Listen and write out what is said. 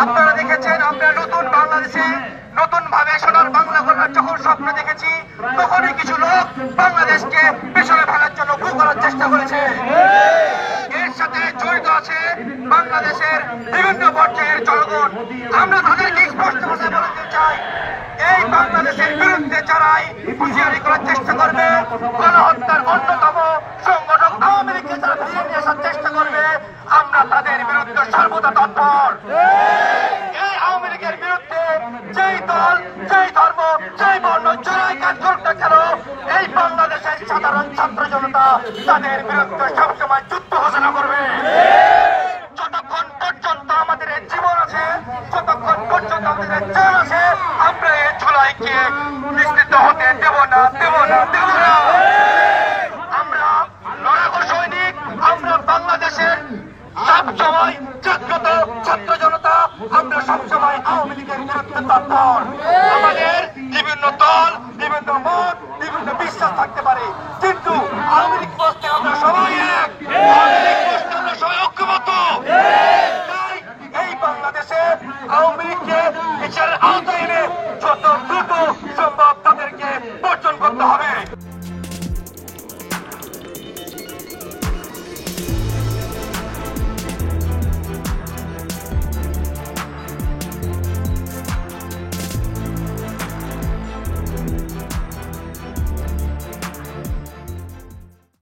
আপনারা দেখেছেন আমরা নতুন বাংলাদেশে নতুন ভাবে সোনার বাংলা গড়ার যখন স্বপ্ন দেখেছি, তখনই কিছু লোক বাংলাদেশকে পেছনে ফেলার জন্য ভুল করার চেষ্টা করেছে। এর সাথে জড়িত আছে বাংলাদেশের বিভিন্ন পর্যায়ের জনগণ। আমরা তাদেরকে স্পষ্ট ভাষায় বলতে চাই, এই বাংলাদেশের বিরুদ্ধে যারাই হুঁশিয়ারি করার চেষ্টা করবে, গণহত্যার অন্যতম সংগঠক আওয়ামী লীগকে যারা ফিরিয়ে নিয়ে আসার চেষ্টা করবে, আমরা তাদের বিরুদ্ধে সর্বদা তৎপর। এই আওয়ামী লীগের বিরুদ্ধে যেই দল, যেই ধর্ম, যেই বর্ণ যারাই কাজ করুক না কেন, এই বাংলাদেশের সাধারণ ছাত্র জনতা তাদের বিরুদ্ধে সবসময় যুদ্ধ ঘোষণা করবে। যতক্ষণ পর্যন্ত আমাদের জীবন আছে, যতক্ষণ পর্যন্ত আমাদের জান আছে, আমরা এই ঝুলাইকে নিশ্চিত হতে দেব না, দেব না, দেব না। আমরা লড়াকু সৈনিক, আমরা বাংলাদেশের সবসময় জাগ্রত ছাত্র জনতা, আমরা সবসময় আওয়ামী লীগের বিরুদ্ধে তৎপর। আমাদের বিভিন্ন দল, বিভিন্ন মত, বিভিন্ন বিশ্বাস থাকতে পারে, কিন্তু আওয়ামী লীগ প্রশ্নে আমরা সবাই এক, আওয়ামী লীগ প্রশ্নে আমরা সবাই ঐক্যবদ্ধ। তাই এই বাংলাদেশে আওয়ামী লীগকে বিচারের আওতায় এনে যত দ্রুত সম্ভব তাদেরকে বর্জন করতে হবে।